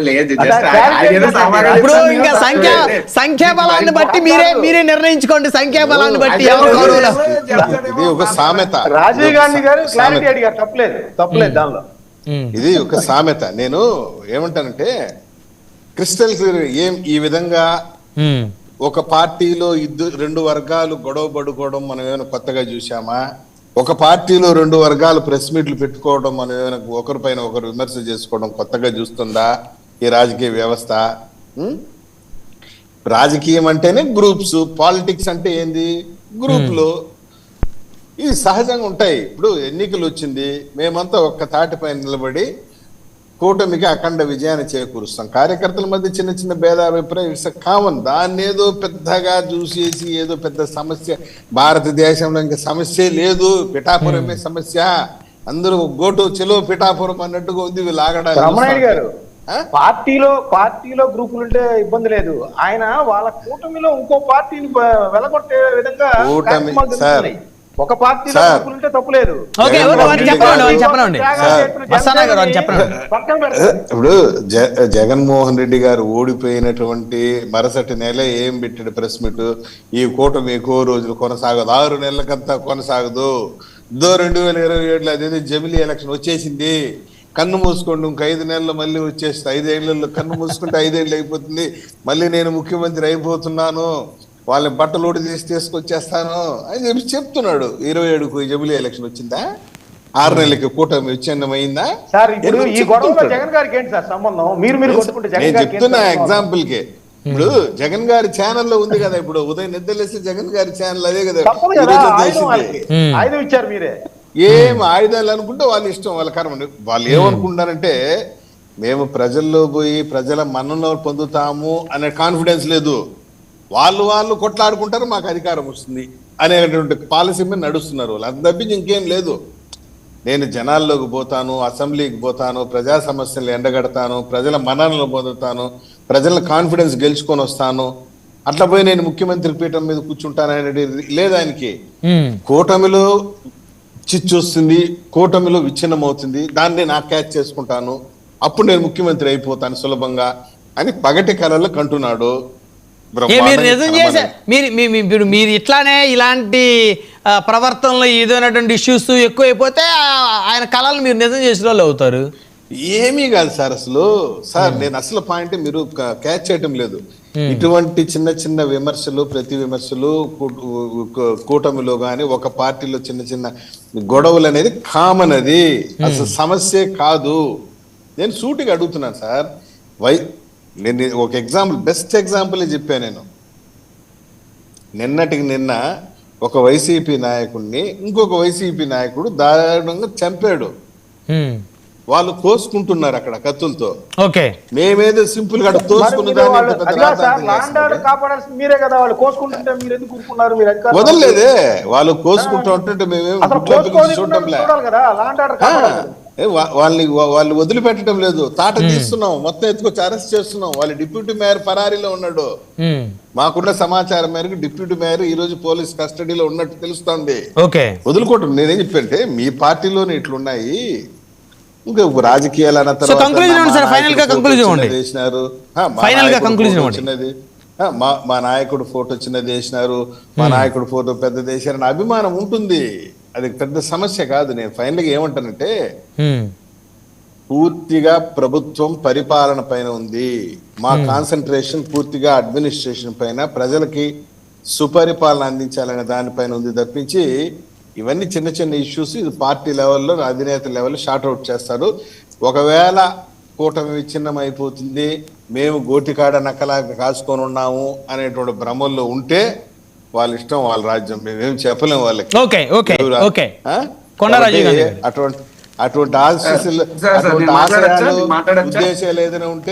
లేదు ఇప్పుడు ఇంకా సంఖ్యాబలాన్ని బట్టి మీరే నిర్ణయించుకోండి. సంఖ్యాబలాన్ని బట్టి ఇది ఒక సామెత. రాజీవ్ గాంధీ గారు క్లారిటీ అడిగారు, తప్పలేదు దానిలో. ఇది ఒక సామెత. నేను ఏమంటానంటే క్రిస్టల్ క్లియర్. ఈ విధంగా ఒక పార్టీలో రెండు వర్గాలు గొడవ పడుకోవడం మనం ఏమైనా కొత్తగా చూసామా? ఒక పార్టీలో రెండు వర్గాలు ప్రెస్ మీట్లు పెట్టుకోవడం మనం ఏమైనా ఒకరిపైన ఒకరు విమర్శ చేసుకోవడం కొత్తగా చూస్తుందా ఈ రాజకీయ వ్యవస్థ? రాజకీయం అంటేనే గ్రూప్స్, పాలిటిక్స్ అంటే ఏంది గ్రూపులు. ఇవి సహజంగా ఉంటాయి. ఇప్పుడు ఎన్నికలు వచ్చింది, మేమంతా ఒక్క తాటిపైన నిలబడి కూటమికి అఖండ విజయాన్ని చేకూరుస్తాం. కార్యకర్తల మధ్య చిన్న చిన్న భేదాభిప్రాయం ఇట్స్ కామన్. దాన్ని ఏదో పెద్దగా చూసేసి ఏదో పెద్ద సమస్య, భారతదేశంలో ఇంకా సమస్య లేదు, పిఠాపురమే సమస్య, అందరూ గోటు చెలో పిఠాపురం అన్నట్టుగా ఉంది వీళ్ళు ఆగడానికి గారు. పార్టీలో గ్రూపులు ఉంటే ఇబ్బంది లేదు. ఆయన వాళ్ళ కూటమిలో ఇంకో పార్టీని వెలగొట్టే విధంగా ఒక పార్టీలో ఉంటే తప్పులేదు. ఇప్పుడు జగన్మోహన్ రెడ్డి గారు ఓడిపోయినటువంటి మరుసటి నెల ఏం పెట్టాడు ప్రెస్ మీట్? ఈ కూటమి ఎక్కువ రోజులు కొనసాగదు, 6 నెలలకంతా కొనసాగదు, 2027 అదేదో జమిలీ ఎలక్షన్ వచ్చేసింది, కన్ను మూసుకోండి ఇంక 5 నెలలు మళ్ళీ వచ్చేస్తుంది, 5 ఏళ్లలో కన్ను మూసుకుంటే 5 ఏళ్ళు అయిపోతుంది, మళ్ళీ నేను ముఖ్యమంత్రి అయిపోతున్నాను, వాళ్ళని బట్టలోడి తీసుకొచ్చేస్తాను అని చెప్పి చెప్తున్నాడు. 27కు జమిలీ ఎలక్షన్ వచ్చిందా? 6 నెలలకి కూటమి విచ్ఛిన్నమైందా? నేను చెప్తున్నా ఎగ్జాంపుల్ కి. ఇప్పుడు జగన్ గారి ఛానల్లో ఉంది కదా, ఇప్పుడు ఉదయం నిద్రలేస్తే జగన్ గారి ఛానల్ అదే కదా ఏం ఆయుధాలు అనుకుంటే వాళ్ళ ఇష్టం, వాళ్ళ కర్మ. వాళ్ళు ఏమనుకుంటారంటే మేము ప్రజల్లో పోయి ప్రజల మన్ననలు పొందుతాము అనే కాన్ఫిడెన్స్ లేదు, వాళ్ళు కొట్లాడుకుంటారు మాకు అధికారం వస్తుంది అనేటువంటి పాలసీ మీద నడుస్తున్నారు వాళ్ళు. అంత తప్పించి ఇంకేం లేదు. నేను జనాల్లోకి పోతాను, అసెంబ్లీకి పోతాను, ప్రజా సమస్యలు ఎండగడతాను, ప్రజల మన్ననలు పొందుతాను, ప్రజల కాన్ఫిడెన్స్ గెలుచుకొని వస్తాను, అట్లా పోయి నేను ముఖ్యమంత్రి పీఠం మీద కూర్చుంటాను అనేది లేదు ఆయనకి. కూటమిలో చిచ్చు వస్తుంది, కూటమిలో విచ్ఛిన్నం అవుతుంది, దాన్ని నాకు క్యాచ్ చేసుకుంటాను, అప్పుడు నేను ముఖ్యమంత్రి అయిపోతాను సులభంగా అని పగటి కళల్లో కంటున్నాడు. మీరు నిజం చేసే మీరు ఇట్లానే ఇలాంటి ప్రవర్తనలో ఏదైనటువంటి ఇష్యూస్ ఎక్కువైపోతే ఆయన కళలు మీరు నిజం చేసిన వాళ్ళు అవుతారు. ఏమీ కాదు సార్. నేను అసలు పాయింట్ మీరు క్యాచ్ చేయటం లేదు. ఇటువంటి చిన్న చిన్న విమర్శలు, ప్రతి విమర్శలు కూటమిలో గాని ఒక పార్టీలో చిన్న చిన్న గొడవలు అనేది కామన్. అది అసలు సమస్యే కాదు. నేను సూటిగా అడుగుతున్నాను సార్. నేను ఒక ఎగ్జాంపుల్, బెస్ట్ ఎగ్జాంపుల్ చెప్పాను. నేను నిన్నటికి నిన్న ఒక వైసీపీ నాయకుడిని ఇంకొక వైసీపీ నాయకుడు దారుణంగా చంపాడు. వాళ్ళు కోసుకుంటున్నారు అక్కడ కత్తులతో. మేమేదో సింపుల్ గా వదలలేదే, వాళ్ళు కోసుకుంటూ ఉంటుంటే మేమేమో చూడటం లేదు, వాళ్ళు వదిలిపెట్టడం లేదు, తాట తీస్తున్నాం, మొత్తం ఎత్తుకొచ్చి అరెస్ట్ చేస్తున్నాం. వాళ్ళ డిప్యూటీ మేయర్ పరారీలో ఉన్నాడు. మాకున్న సమాచారం మేరకు డిప్యూటీ మేయర్ ఈ రోజు పోలీస్ కస్టడీలో ఉన్నట్టు తెలుస్తోంది. వదులుకోవటం నేనేం చెప్పంటే మీ పార్టీలోనే ఇట్లున్నాయి, ఇంకా రాజకీయాలు అన్న తర్వాత చిన్నది మా నాయకుడు ఫోటో చిన్నది వేసినారు, మా నాయకుడు ఫోటో పెద్దది వేసారని అభిమానం ఉంటుంది. అది పెద్ద సమస్య కాదు. నేను ఫైనల్ గా ఏమంటానంటే పూర్తిగా ప్రభుత్వం పరిపాలన పైన ఉంది, మా కాన్సన్ట్రేషన్ పూర్తిగా అడ్మినిస్ట్రేషన్ పైన, ప్రజలకి సుపరిపాలన అందించాలనే దానిపైన ఉంది తప్పించి ఇవన్నీ చిన్న చిన్న ఇష్యూస్ ఇది పార్టీ లెవెల్లో, అధినేత లెవెల్లో షార్ట్అవుట్ చేస్తారు. ఒకవేళ కూటమి విచ్ఛిన్నం అయిపోతుంది, మేము గోటికాడ నక్కలాగా కాసుకొని ఉన్నాము అనేటువంటి భ్రమల్లో ఉంటే వాళ్ళ ఇష్టం, వాళ్ళ రాజ్యం, మేమేం చెప్పలేము వాళ్ళకి. అటువంటి ఆశయాలు ఉద్దేశాలు ఏదైనా ఉంటే